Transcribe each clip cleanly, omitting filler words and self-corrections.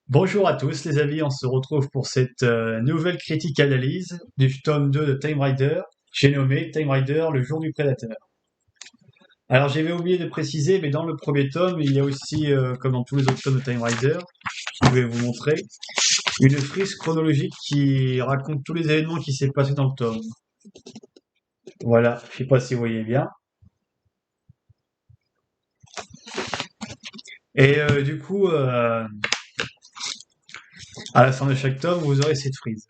Bonjour à tous les amis, on se retrouve pour cette nouvelle critique analyse du tome 2 de Time Rider. J'ai nommé Time Rider, le jour du prédateur. Alors j'avais oublié de préciser, mais dans le premier tome, il y a aussi, comme dans tous les autres tomes de Time Rider, je vais vous montrer, une frise chronologique qui raconte tous les événements qui s'est passé dans le tome. Voilà, je sais pas si vous voyez bien. Et du coup, à la fin de chaque tome, vous aurez cette frise.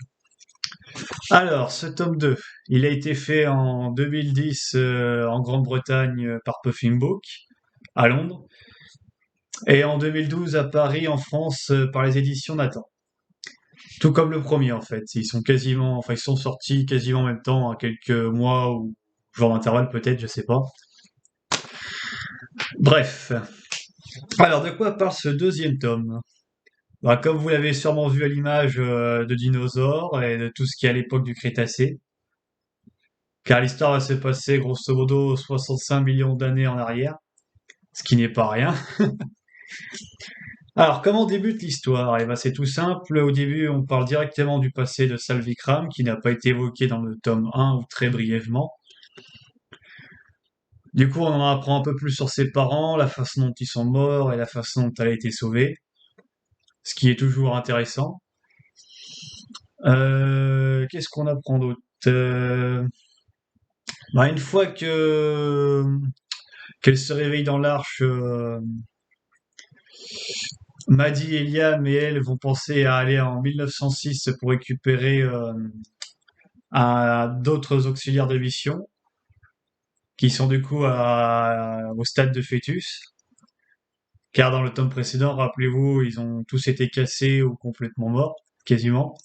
Alors, ce tome 2, il a été fait en 2010 en Grande-Bretagne par Puffin Book, à Londres, et en 2012 à Paris, en France, par les éditions Nathan. Tout comme le premier, en fait. Ils sont sortis quasiment en même temps, à quelques mois ou jours d'intervalle peut-être, je sais pas. Bref. Alors, de quoi parle ce deuxième tome? Bah, comme vous l'avez sûrement vu à l'image de dinosaures et de tout ce qui est à l'époque du Crétacé, car l'histoire va se passer grosso modo 65 millions d'années en arrière, ce qui n'est pas rien. Alors, comment débute l'histoire? Eh ben, c'est tout simple. Au début, on parle directement du passé de Salvikram, qui n'a pas été évoqué dans le tome 1 ou très brièvement. Du coup, on en apprend un peu plus sur ses parents, la façon dont ils sont morts et la façon dont elle a été sauvée, ce qui est toujours intéressant. Qu'est-ce qu'on apprend d'autre? Bah, une fois que qu'elle se réveille dans l'arche, Maddie et Liam et elle vont penser à aller en 1906 pour récupérer d'autres auxiliaires de mission qui sont du coup au stade de fœtus. Car dans le tome précédent, rappelez-vous, ils ont tous été cassés ou complètement morts, quasiment.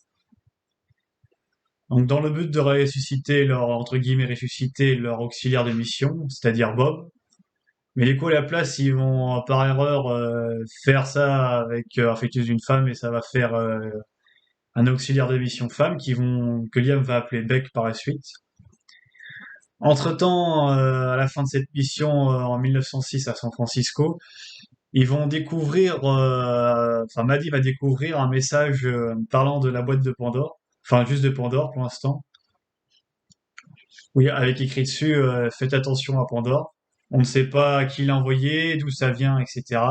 Donc dans le but de ressusciter leur, entre guillemets, ressusciter leur auxiliaire de mission, c'est-à-dire Bob. Mais du coup, à la place, ils vont par erreur faire ça avec un fœtus d'une femme et ça va faire un auxiliaire de mission femme que Liam va appeler Beck par la suite. Entre-temps, à la fin de cette mission en 1906 à San Francisco, ils vont découvrir, enfin Maddie va découvrir un message parlant de la boîte de Pandore, enfin juste de Pandore pour l'instant. Oui, avec écrit dessus, faites attention à Pandore. On ne sait pas qui l'a envoyé, d'où ça vient, etc.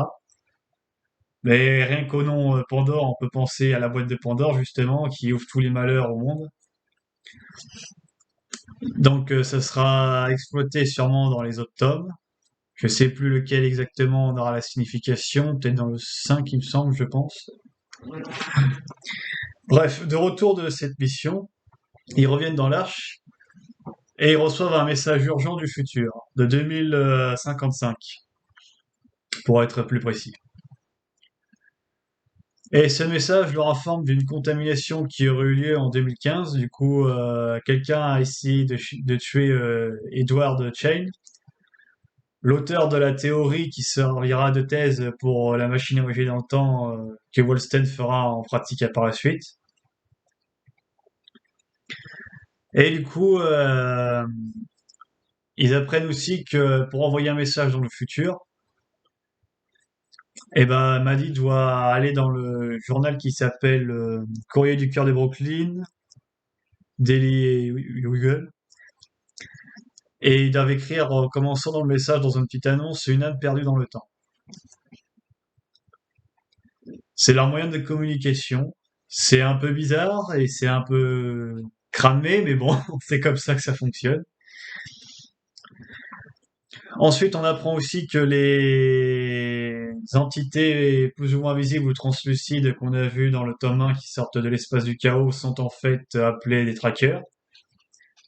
Mais rien qu'au nom Pandore, on peut penser à la boîte de Pandore justement, qui ouvre tous les malheurs au monde. Donc ça sera exploité sûrement dans les autres tomes. Je sais plus lequel exactement on aura la signification, peut-être dans le 5 il me semble, je pense. Bref, de retour de cette mission, ils reviennent dans l'Arche et ils reçoivent un message urgent du futur, de 2055, pour être plus précis. Et ce message leur informe d'une contamination qui aurait eu lieu en 2015. Du coup, quelqu'un a essayé de tuer Edward Chain, l'auteur de la théorie qui servira de thèse pour la machine à voyager dans le temps que Wolsten fera en pratique par la suite. Et du coup, ils apprennent aussi que pour envoyer un message dans le futur, eh ben, Maddie doit aller dans le journal qui s'appelle Courrier du cœur de Brooklyn, Daily Bugle, et ils doivent écrire, en commençant dans le message, dans une petite annonce, une âme perdue dans le temps. C'est leur moyen de communication. C'est un peu bizarre et c'est un peu cramé, mais bon, c'est comme ça que ça fonctionne. Ensuite, on apprend aussi que les entités plus ou moins visibles ou translucides qu'on a vues dans le tome 1 qui sortent de l'espace du chaos sont en fait appelés des trackers.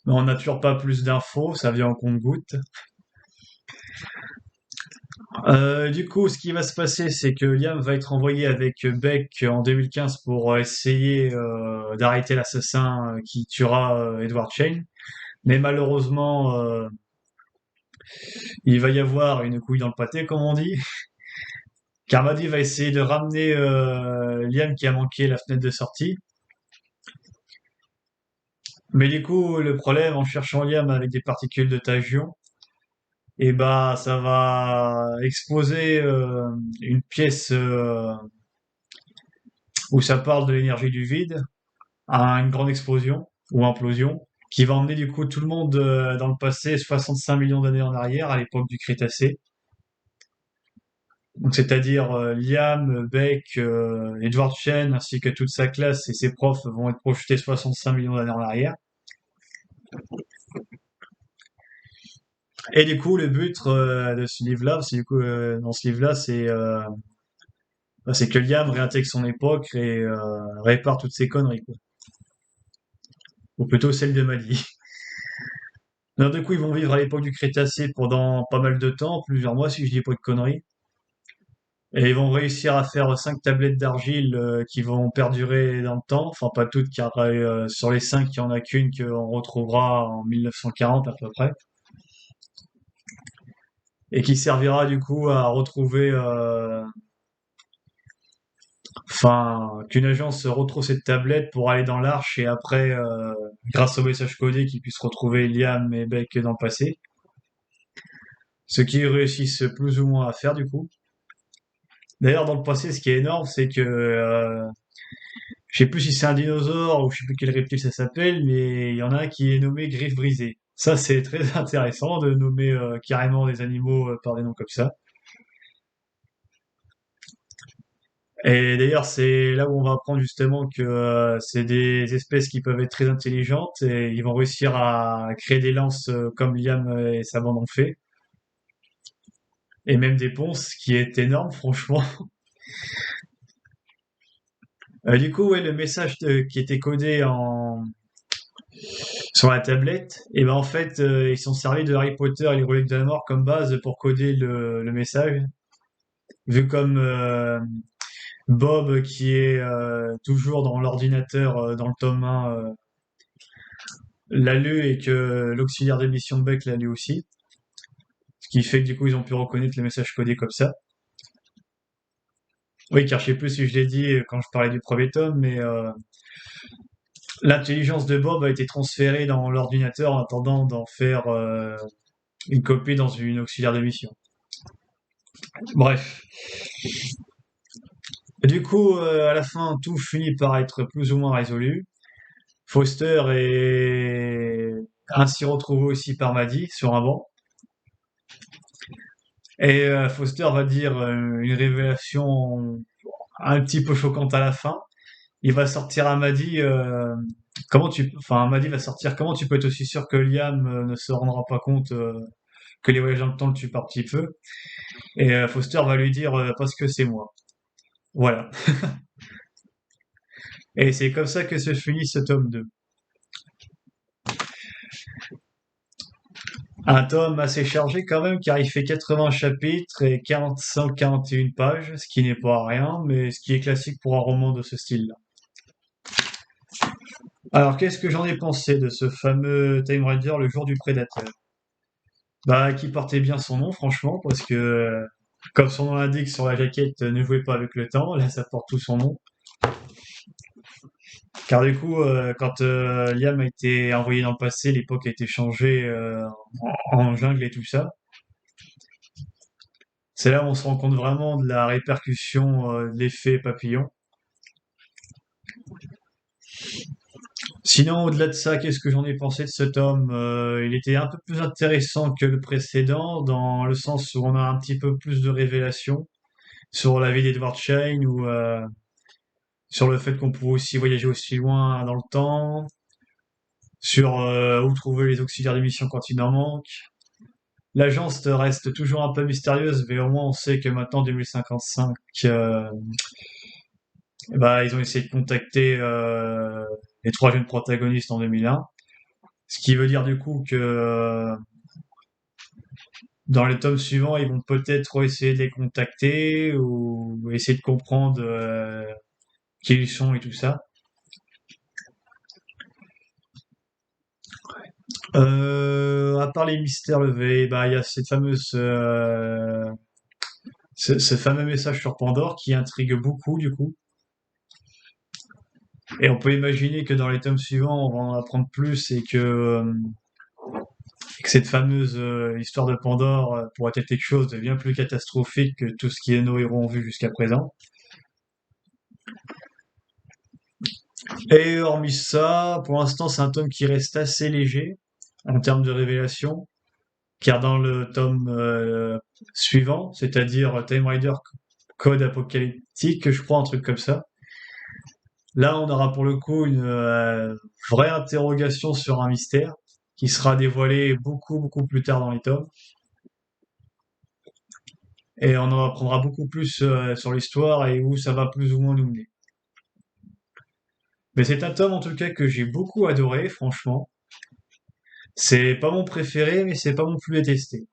Mais on n'a toujours pas plus d'infos, ça vient en compte-gouttes. Du coup, ce qui va se passer, c'est que Liam va être envoyé avec Beck en 2015 pour essayer d'arrêter l'assassin qui tuera Edward Chain. Mais malheureusement, il va y avoir une couille dans le pâté, comme on dit. Carmody va essayer de ramener Liam qui a manqué la fenêtre de sortie. Mais du coup, le problème, en cherchant Liam avec des particules de tachyon, et bah ça va exposer une pièce où ça parle de l'énergie du vide à une grande explosion ou implosion, qui va emmener du coup tout le monde dans le passé 65 millions d'années en arrière, à l'époque du Crétacé. Donc c'est-à-dire Liam, Beck, Edward Chen, ainsi que toute sa classe et ses profs vont être projetés 65 millions d'années en arrière. Et du coup, le but de ce livre-là, c'est du coup dans ce livre-là, c'est que Liam réintègre son époque et répare toutes ces conneries, quoi. Ou plutôt celle de Mali. Alors du coup, ils vont vivre à l'époque du Crétacé pendant pas mal de temps, plusieurs mois si je dis pas de conneries. Et ils vont réussir à faire 5 tablettes d'argile qui vont perdurer dans le temps. Enfin, pas toutes, car sur les 5, il y en a qu'une qu'on retrouvera en 1940 à peu près. Et qui servira du coup à retrouver, enfin, qu'une agence retrouve cette tablette pour aller dans l'arche et après, grâce au message codé, qu'ils puissent retrouver Liam et Beck dans le passé. Ce qu'ils réussissent plus ou moins à faire du coup. D'ailleurs, dans le passé, ce qui est énorme, c'est que je sais plus si c'est un dinosaure ou je sais plus quel reptile ça s'appelle, mais il y en a un qui est nommé griffe brisée. Ça, c'est très intéressant de nommer carrément des animaux par des noms comme ça. Et d'ailleurs, c'est là où on va apprendre justement que c'est des espèces qui peuvent être très intelligentes et ils vont réussir à créer des lances comme Liam et sa bande ont fait, et même des ponces, ce qui est énorme, franchement. Du coup, ouais, le message qui était codé sur la tablette, et ben en fait, ils sont servis de Harry Potter et les reliques de la mort comme base pour coder le message. Vu comme Bob qui est toujours dans l'ordinateur dans le tome 1 l'a lu et que l'auxiliaire d'émission de Beck l'a lu aussi. Ce qui fait que du coup ils ont pu reconnaître le message codé comme ça. Oui, car je sais plus si je l'ai dit quand je parlais du premier tome, mais l'intelligence de Bob a été transférée dans l'ordinateur en attendant d'en faire une copie dans une auxiliaire d'émission. Bref. Du coup, à la fin, tout finit par être plus ou moins résolu. Foster est ainsi retrouvé aussi par Maddie sur un banc. Et Foster va dire une révélation un petit peu choquante à la fin. Il va sortir à Maddie, enfin Maddie va sortir, comment tu peux être aussi sûr que Liam ne se rendra pas compte que les voyages dans le temps le tuent par petit peu? Et Foster va lui dire parce que c'est moi. Voilà. Et c'est comme ça que se finit ce tome 2. Un tome assez chargé quand même, car il fait 80 chapitres et 141 pages, ce qui n'est pas rien, mais ce qui est classique pour un roman de ce style-là. Alors, qu'est-ce que j'en ai pensé de ce fameux Time Raider, le jour du prédateur? Bah, qui portait bien son nom, franchement, parce que, comme son nom l'indique sur la jaquette, ne jouez pas avec le temps, là, ça porte tout son nom. Car du coup, quand Liam a été envoyé dans le passé, l'époque a été changée en jungle et tout ça. C'est là où on se rend compte vraiment de la répercussion de l'effet papillon. Sinon, au-delà de ça, qu'est-ce que j'en ai pensé de ce tome? Il était un peu plus intéressant que le précédent, dans le sens où on a un petit peu plus de révélations sur la vie d'Edward Shane ou sur le fait qu'on pouvait aussi voyager aussi loin dans le temps, sur où trouver les auxiliaires d'émission quand il en manque. L'agence reste toujours un peu mystérieuse, mais au moins on sait que maintenant, 2055, bah, ils ont essayé de contacter les 3 jeunes protagonistes en 2001. Ce qui veut dire du coup que dans les tomes suivants, ils vont peut-être essayer de les contacter ou essayer de comprendre qui ils sont et tout ça. À part les mystères levés, bah il y a cette fameuse ce fameux message sur Pandore qui intrigue beaucoup du coup. Et on peut imaginer que dans les tomes suivants, on va en apprendre plus et que cette fameuse histoire de Pandore pourrait être quelque chose de bien plus catastrophique que tout ce que nos héros ont vu jusqu'à présent. Et hormis ça, pour l'instant, c'est un tome qui reste assez léger en termes de révélation, car dans le tome suivant, c'est-à-dire Time Rider Code Apocalyptique, je crois, un truc comme ça, là, on aura pour le coup une vraie interrogation sur un mystère qui sera dévoilé beaucoup, beaucoup plus tard dans les tomes. Et on en apprendra beaucoup plus sur l'histoire et où ça va plus ou moins nous mener. Mais c'est un tome en tout cas que j'ai beaucoup adoré, franchement. C'est pas mon préféré, mais c'est pas mon plus détesté.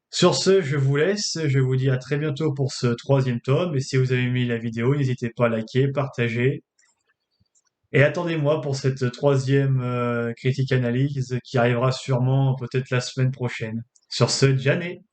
Sur ce, je vous laisse. Je vous dis à très bientôt pour ce troisième tome. Et si vous avez aimé la vidéo, n'hésitez pas à liker, partager. Et attendez-moi pour cette troisième critique analyse qui arrivera sûrement peut-être la semaine prochaine. Sur ce, Janet!